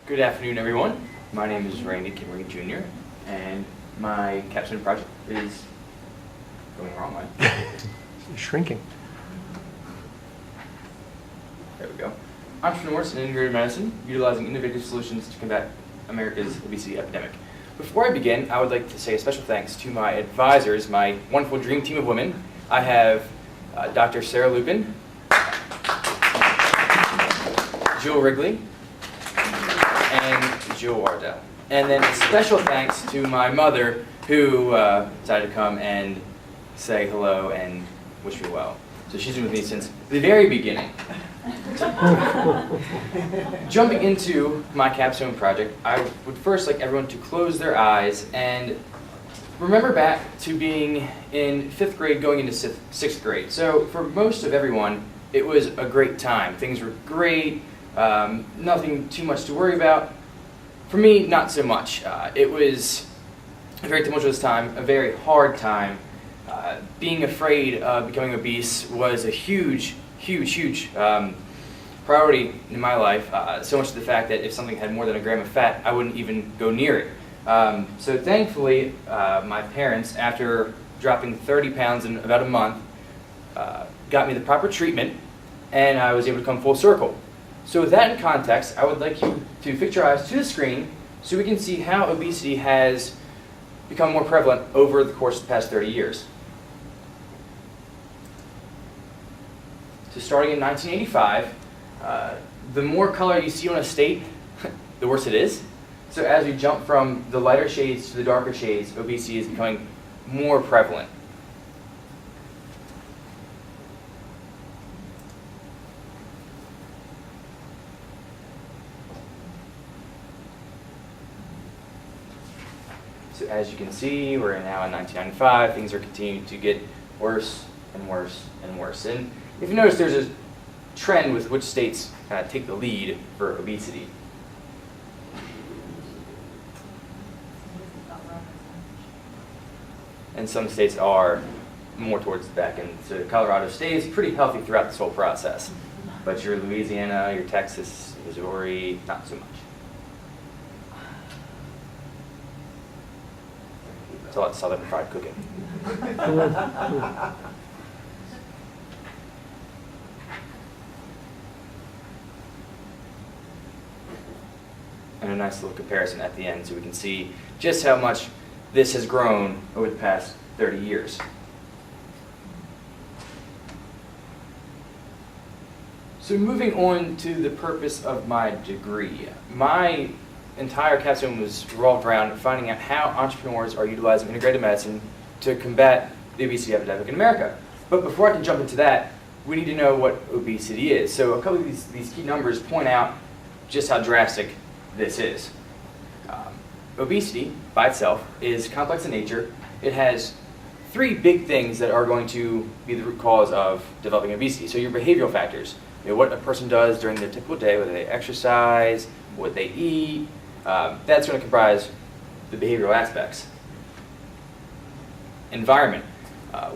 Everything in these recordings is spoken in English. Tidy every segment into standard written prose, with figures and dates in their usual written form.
Good afternoon, everyone. My name is Randy Kimery Jr., and my Capstone project is going the wrong way. Shrinking. There we go. Entrepreneurs in integrated medicine, utilizing innovative solutions to combat America's obesity epidemic. Before I begin, I would like to say a special thanks to my advisors, my wonderful dream team of women. I have Dr. Sarah Lupin, Jill Wrigley, and Jill Wardell. And then a special thanks to my mother, who decided to come and say hello and wish me well. So she's been with me since the very beginning. Jumping into my capstone project, I would first like everyone to close their eyes and remember back to being in 5th grade going into 6th grade. So for most of everyone, it was a great time. Things were great, nothing too much to worry about. For me, not so much. It was a very tumultuous time, a very hard time. Being afraid of becoming obese was a huge priority in my life, so much to the fact that if something had more than a gram of fat, I wouldn't even go near it. So thankfully, my parents, after dropping 30 pounds in about a month, got me the proper treatment, and I was able to come full circle. So with that in context, I would like you to fix your eyes to the screen so we can see how obesity has become more prevalent over the course of the past 30 years. So starting in 1985, the more color you see on a state, the worse it is. So as we jump from the lighter shades to the darker shades, obesity is becoming more prevalent. So as you can see, we're now in 1995. Things are continuing to get worse and worse and worse. And if you notice, there's a trend with which states take the lead for obesity. And some states are more towards the back end. So Colorado stays pretty healthy throughout this whole process. But your Louisiana, your Texas, Missouri, not so much. It's a lot of southern fried cooking. And a nice little comparison at the end so we can see just how much this has grown over the past 30 years. So moving on to the purpose of my degree. My entire capstone was revolved around finding out how entrepreneurs are utilizing integrated medicine to combat the obesity epidemic in America. But before I can jump into that, we need to know what obesity is. So a couple of these key numbers point out just how drastic this is. Obesity by itself is complex in nature. It has 3 big things that are going to be the root cause of developing obesity. So your behavioral factors, what a person does during their typical day, whether they exercise, what they eat, that's going to comprise the behavioral aspects. Environment,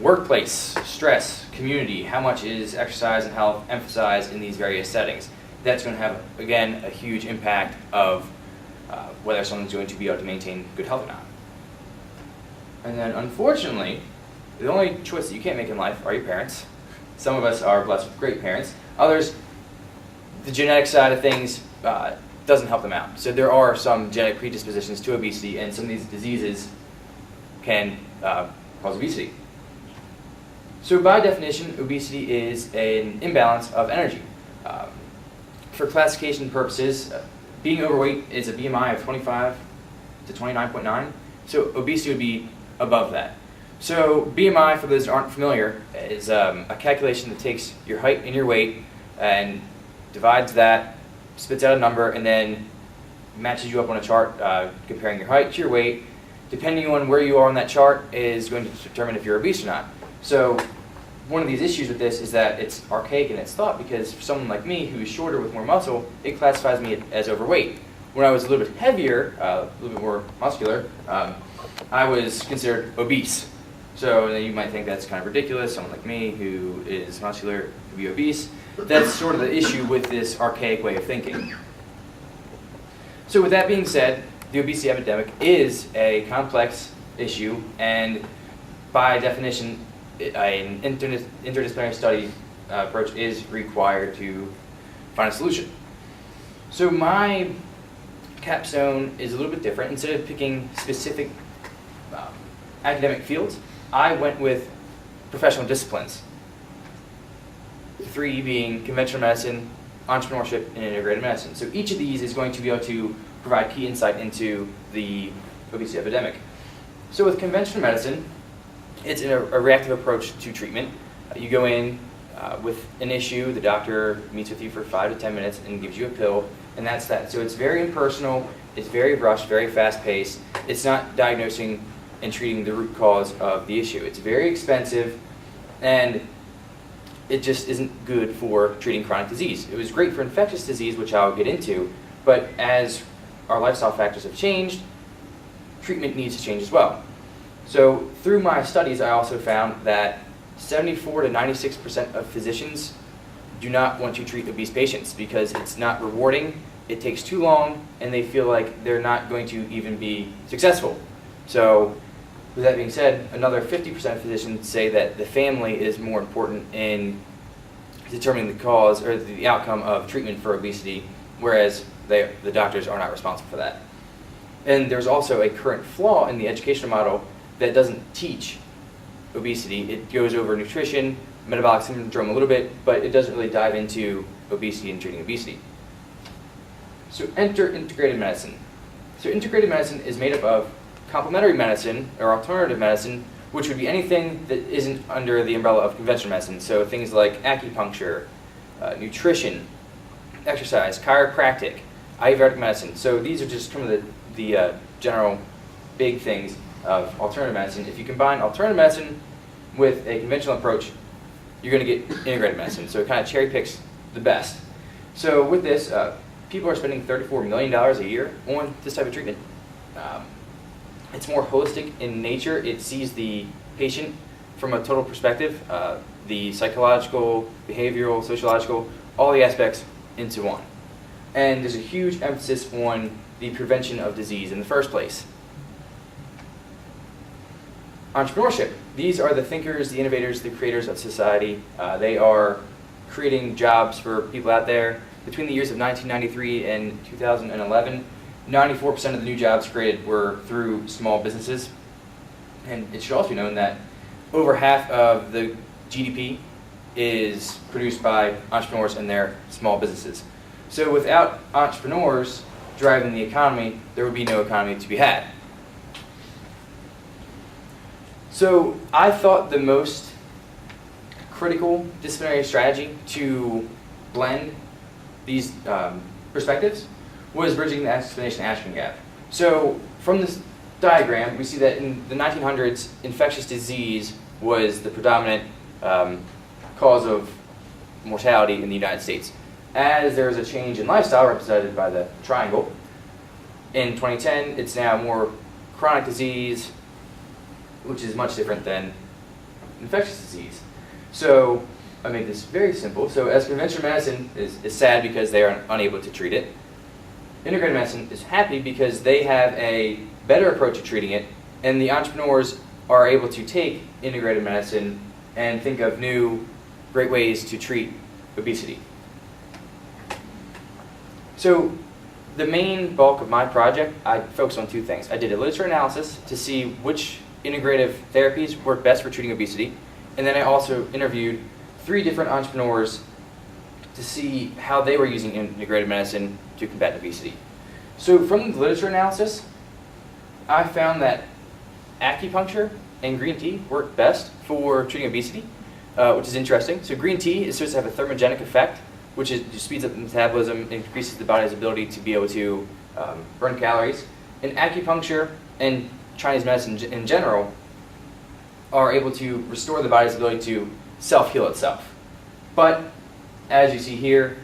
workplace, stress, community, how much is exercise and health emphasized in these various settings. That's going to have, again, a huge impact of whether someone's going to be able to maintain good health or not. And then, unfortunately, the only choice that you can't make in life are your parents. Some of us are blessed with great parents. Others, the genetic side of things doesn't help them out. So there are some genetic predispositions to obesity, and some of these diseases can cause obesity. So by definition, obesity is an imbalance of energy. For classification purposes, being overweight is a BMI of 25 to 29.9, so obesity would be above that. So BMI, for those that aren't familiar, is a calculation that takes your height and your weight and divides that, spits out a number, and then matches you up on a chart comparing your height to your weight. Depending on where you are on that chart is going to determine if you're obese or not. So one of these issues with this is that it's archaic in its thought, because for someone like me who is shorter with more muscle, it classifies me as overweight. When I was a little bit heavier, a little bit more muscular, I was considered obese. So then you might think that's kind of ridiculous, someone like me who is muscular to be obese. That's sort of the issue with this archaic way of thinking. So with that being said, the obesity epidemic is a complex issue, and by definition, an interdisciplinary study approach is required to find a solution. So my capstone is a little bit different. Instead of picking specific academic fields, I went with professional disciplines. The 3 being conventional medicine, entrepreneurship, and integrated medicine. So each of these is going to be able to provide key insight into the obesity epidemic. So with conventional medicine, it's a reactive approach to treatment. You go in with an issue, the doctor meets with you for 5 to 10 minutes and gives you a pill, and that's that. So it's very impersonal, it's very rushed, very fast-paced. It's not diagnosing and treating the root cause of the issue. It's very expensive, and it just isn't good for treating chronic disease. It was great for infectious disease, which I'll get into, but as our lifestyle factors have changed, treatment needs to change as well. So through my studies, I also found that 74 to 96% of physicians do not want to treat obese patients because it's not rewarding, it takes too long, and they feel like they're not going to even be successful. So with that being said, another 50% of physicians say that the family is more important in determining the cause or the outcome of treatment for obesity, whereas the doctors are not responsible for that. And there's also a current flaw in the educational model that doesn't teach obesity. It goes over nutrition, metabolic syndrome a little bit, but it doesn't really dive into obesity and treating obesity. So enter integrated medicine. So integrated medicine is made up of complementary medicine or alternative medicine, which would be anything that isn't under the umbrella of conventional medicine. So things like acupuncture, nutrition, exercise, chiropractic, Ayurvedic medicine. So these are just some of the general big things of alternative medicine. If you combine alternative medicine with a conventional approach, you're going to get integrated medicine. So it kind of cherry picks the best. So with this, people are spending $34 million a year on this type of treatment. It's more holistic in nature. It sees the patient from a total perspective, the psychological, behavioral, sociological, all the aspects into one. And there's a huge emphasis on the prevention of disease in the first place. Entrepreneurship. These are the thinkers, the innovators, the creators of society. They are creating jobs for people out there. Between the years of 1993 and 2011, 94% of the new jobs created were through small businesses. And it should also be known that over half of the GDP is produced by entrepreneurs and their small businesses. So without entrepreneurs driving the economy, there would be no economy to be had. So I thought the most critical disciplinary strategy to blend these perspectives was bridging the explanation-action gap. So from this diagram, we see that in the 1900s, infectious disease was the predominant cause of mortality in the United States. As there was a change in lifestyle, represented by the triangle, in 2010, it's now more chronic disease, which is much different than infectious disease. So I made this very simple. So as conventional medicine is sad because they are unable to treat it, integrated medicine is happy because they have a better approach to treating it, and the entrepreneurs are able to take integrated medicine and think of new, great ways to treat obesity. So the main bulk of my project, I focused on 2 things. I did a literature analysis to see which integrative therapies work best for treating obesity, and then I also interviewed 3 different entrepreneurs to see how they were using integrated medicine to combat obesity. So from the literature analysis, I found that acupuncture and green tea work best for treating obesity, which is interesting. So green tea is supposed to have a thermogenic effect, which just speeds up the metabolism and increases the body's ability to be able to burn calories. And acupuncture and Chinese medicine in general are able to restore the body's ability to self-heal itself. But as you see here,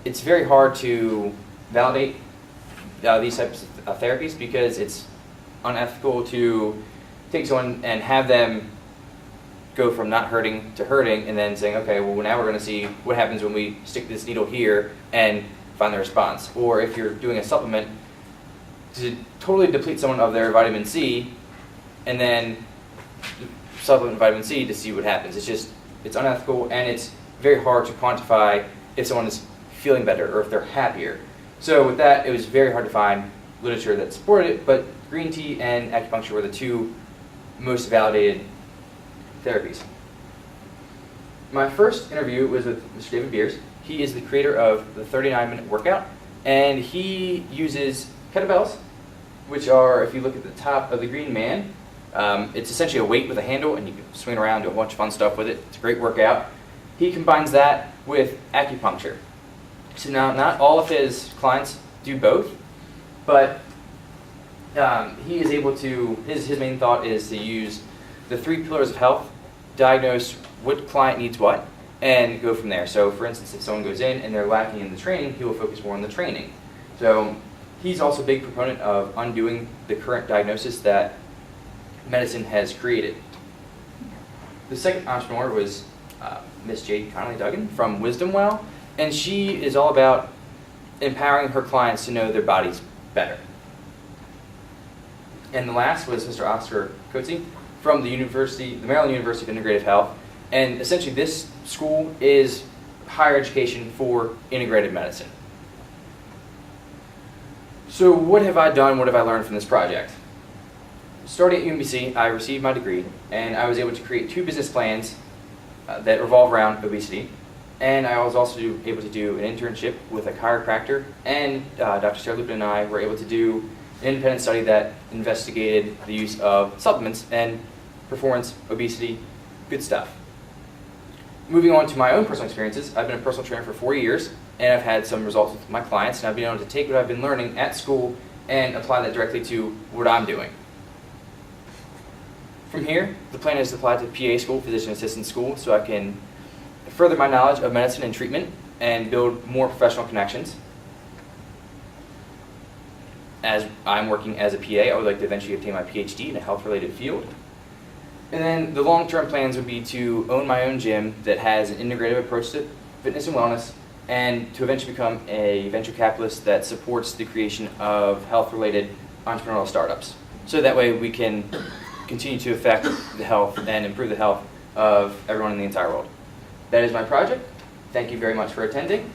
it's very hard to validate these types of therapies because it's unethical to take someone and have them go from not hurting to hurting and then saying, okay, well now we're going to see what happens when we stick this needle here and find the response. Or if you're doing a supplement, to totally deplete someone of their vitamin C and then supplement vitamin C to see what happens. It's unethical, and it's very hard to quantify if someone is feeling better or if they're happier. So with that, it was very hard to find literature that supported it, but green tea and acupuncture were the two most validated therapies. My first interview was with Mr. David Beers. He is the creator of the 39-minute workout, and he uses kettlebells, which are, if you look at the top of the green man, it's essentially a weight with a handle, and you can swing around, do a bunch of fun stuff with it. It's a great workout. He combines that with acupuncture. So now, not all of his clients do both, but he is able to, his main thought is to use the 3 pillars of health, diagnose what client needs what, and go from there. So for instance, if someone goes in and they're lacking in the training, he will focus more on the training. So he's also a big proponent of undoing the current diagnosis that medicine has created. The second entrepreneur was Miss Jade Connolly-Duggan from Wisdom Well, and she is all about empowering her clients to know their bodies better. And the last was Mr. Oscar Coetzee from the Maryland University of Integrative Health, and essentially this school is higher education for integrated medicine. So what have I done, what have I learned from this project? Starting at UMBC, I received my degree, and I was able to create 2 business plans that revolve around obesity. And I was also able to do an internship with a chiropractor, and Dr. Sarah Lupin and I were able to do an independent study that investigated the use of supplements and performance, obesity, good stuff. Moving on to my own personal experiences, I've been a personal trainer for 4 years, and I've had some results with my clients, and I've been able to take what I've been learning at school and apply that directly to what I'm doing. From here, the plan is to apply to PA school, physician assistant school, so I can further my knowledge of medicine and treatment and build more professional connections. As I'm working as a PA, I would like to eventually obtain my PhD in a health-related field. And then the long-term plans would be to own my own gym that has an integrative approach to fitness and wellness, and to eventually become a venture capitalist that supports the creation of health-related entrepreneurial startups. So that way we can continue to affect the health and improve the health of everyone in the entire world. That is my project. Thank you very much for attending.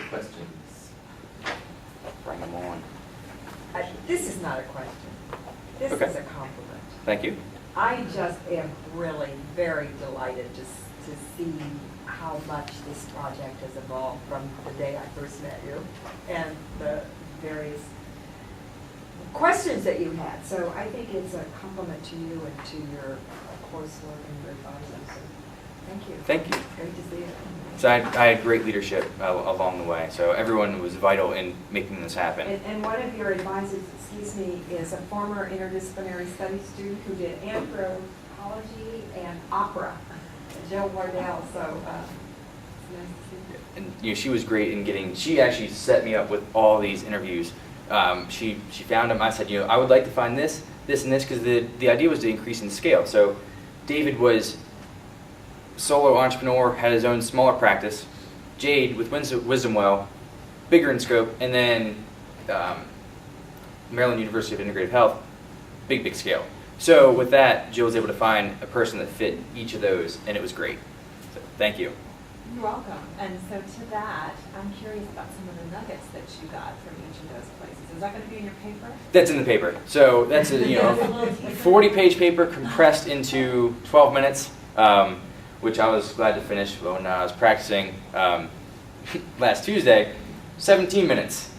Questions? Bring them on. This is not a question. This Okay. is a compliment. Thank you. I just am really very delighted to see how much this project has evolved from the day I first met you and the various questions that you had. So I think it's a compliment to you and to your coursework and your advisors. So thank you. Thank you. Great to see you. So I had great leadership along the way, so everyone was vital in making this happen. And one of your advisors, excuse me, is a former interdisciplinary studies student who did anthropology and opera, Jill Wardell. So it's nice to see you. And she was great in getting. She actually set me up with all these interviews. She found them. I said, I would like to find this, this, and this, because the idea was to increase in scale. So David was solo entrepreneur, had his own smaller practice. Jade with Wisdom Well, bigger in scope, and then Maryland University of Integrative Health, big scale. So with that, Jill was able to find a person that fit each of those, and it was great. So thank you. You're welcome. And so to that, I'm curious about some of the nuggets that you got from each of those places. Is that going to be in your paper? That's in the paper. So that's a 40-page paper compressed into 12 minutes, which I was glad to finish when I was practicing last Tuesday. 17 minutes.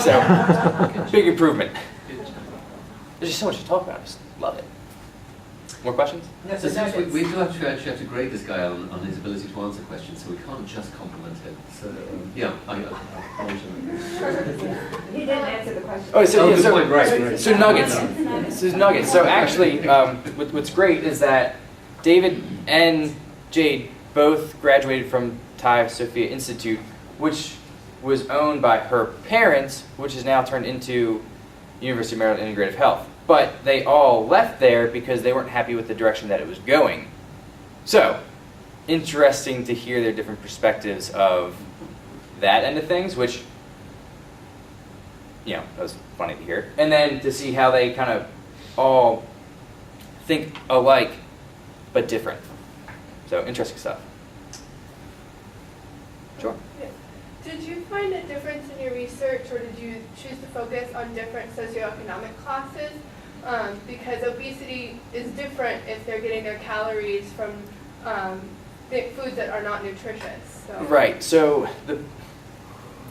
So big improvement. There's just so much to talk about. I just love it. More questions? So since we do have to grade this guy on his ability to answer questions, so we can't just compliment him. So yeah, He didn't answer the question. Oh, so, good point, right. So nuggets. So actually, what's great is that David and Jade both graduated from Thai Sophia Institute, which was owned by her parents, which is now turned into University of Maryland Integrative Health. But they all left there because they weren't happy with the direction that it was going. So, interesting to hear their different perspectives of that end of things, which, that was funny to hear. And then to see how they kind of all think alike, but different. So interesting stuff. Sure. Did you find a difference in your research, or did you choose to focus on different socioeconomic classes? Because obesity is different if they're getting their calories from foods that are not nutritious. So. Right. So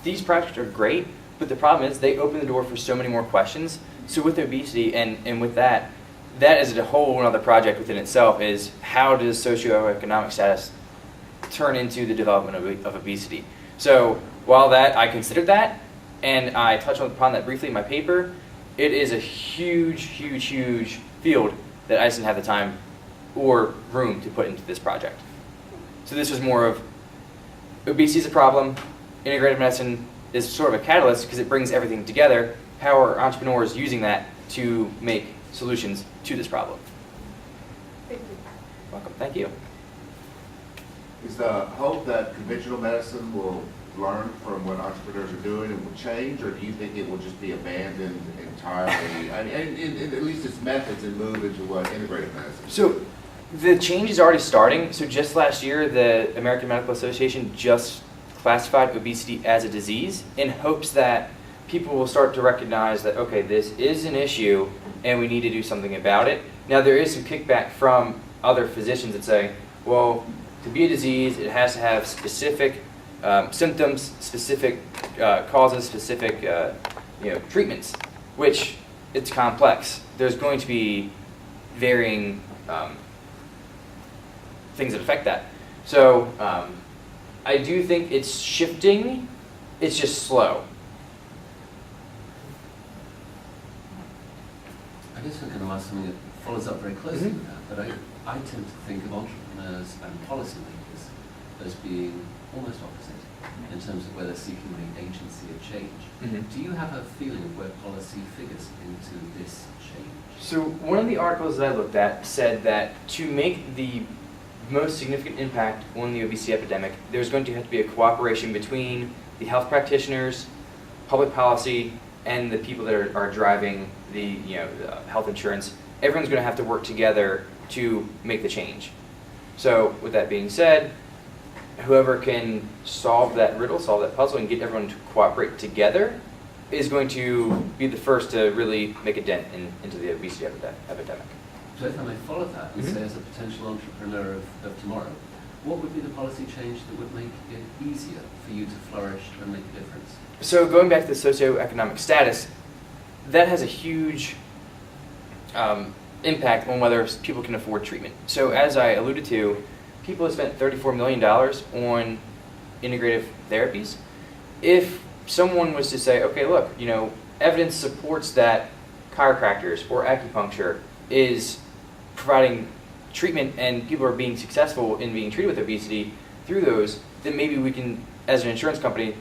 these projects are great, but the problem is they open the door for so many more questions. So with obesity and with that is a whole other project within itself, is how does socioeconomic status turn into the development of obesity? So while I considered that, and I touched upon that briefly in my paper, it is a huge, huge, huge field that I just didn't have the time or room to put into this project. So this was more of, obesity is a problem, integrative medicine is sort of a catalyst because it brings everything together. How are entrepreneurs using that to make solutions to this problem? Thank you. Welcome, thank you. Is the hope that conventional medicine will learn from what entrepreneurs are doing and will change, or do you think it will just be abandoned entirely, and at least its methods, and move into what integrative medicine? So the change is already starting. So just last year, the American Medical Association just classified obesity as a disease in hopes that people will start to recognize that, okay, this is an issue and we need to do something about it. Now there is some kickback from other physicians that say, well, to be a disease, it has to have specific symptoms, specific causes, specific treatments, which it's complex. There's going to be varying things that affect that. So I do think it's shifting, it's just slow. I guess I'm going to ask something that follows up very closely with that, but I tend to think of entrepreneurs and policymakers as being almost opposite in terms of where they're seeking the agency of change. Do you have a feeling of where policy figures into this change? So one of the articles that I looked at said that to make the most significant impact on the obesity epidemic, there's going to have to be a cooperation between the health practitioners, public policy, and the people that are driving the health insurance. Everyone's going to have to work together to make the change. So with that being said, whoever can solve that riddle, solve that puzzle, and get everyone to cooperate together is going to be the first to really make a dent into the obesity epidemic. So if I may follow that and say, as a potential entrepreneur of tomorrow, what would be the policy change that would make it easier for you to flourish and make a difference? So going back to the socioeconomic status, that has a huge impact on whether people can afford treatment. So as I alluded to, people have spent $34 million on integrative therapies. If someone was to say, okay, look, evidence supports that chiropractors or acupuncture is providing treatment and people are being successful in being treated with obesity through those, then maybe we can, as an insurance company,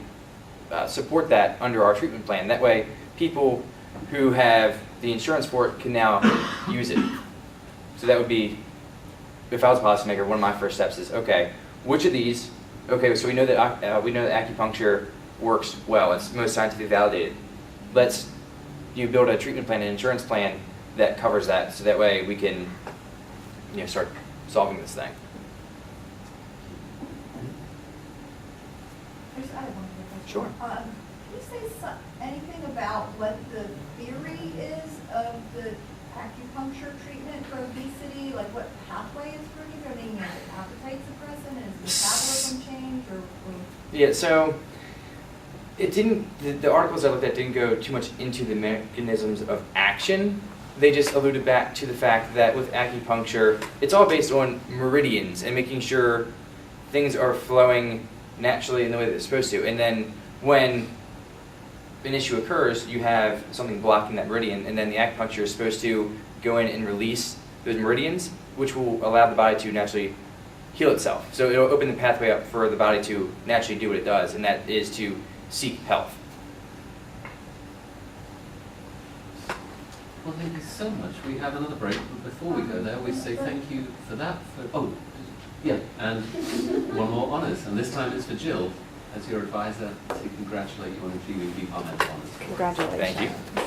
support that under our treatment plan. That way, people who have the insurance for it can now use it. So that would be, if I was a policymaker, one of my first steps is, okay, which of these, okay, so we know that acupuncture works well, it's most scientifically validated. Let's build a treatment plan, an insurance plan that covers that, so that way we can start solving this thing. I have one quick question. Sure. Can you say anything about what the theory is of the acupuncture treatment for obesity? Like what pathway it's working? I mean, is it appetite suppressant? Is metabolism change? Or? Yeah, so it didn't, the articles I looked at didn't go too much into the mechanisms of action. They just alluded back to the fact that with acupuncture, it's all based on meridians and making sure things are flowing naturally in the way that they're supposed to. And then when an issue occurs, you have something blocking that meridian, and then the acupuncture is supposed to go in and release those meridians, which will allow the body to naturally heal itself. So it'll open the pathway up for the body to naturally do what it does, and that is to seek health. Well, thank you so much. We have another break, but before we go there, we say thank you for that. Yeah, and one more honours, and this time it's for Jill, as your advisor, to congratulate you on achieving Departmental honours. Congratulations. Thank you.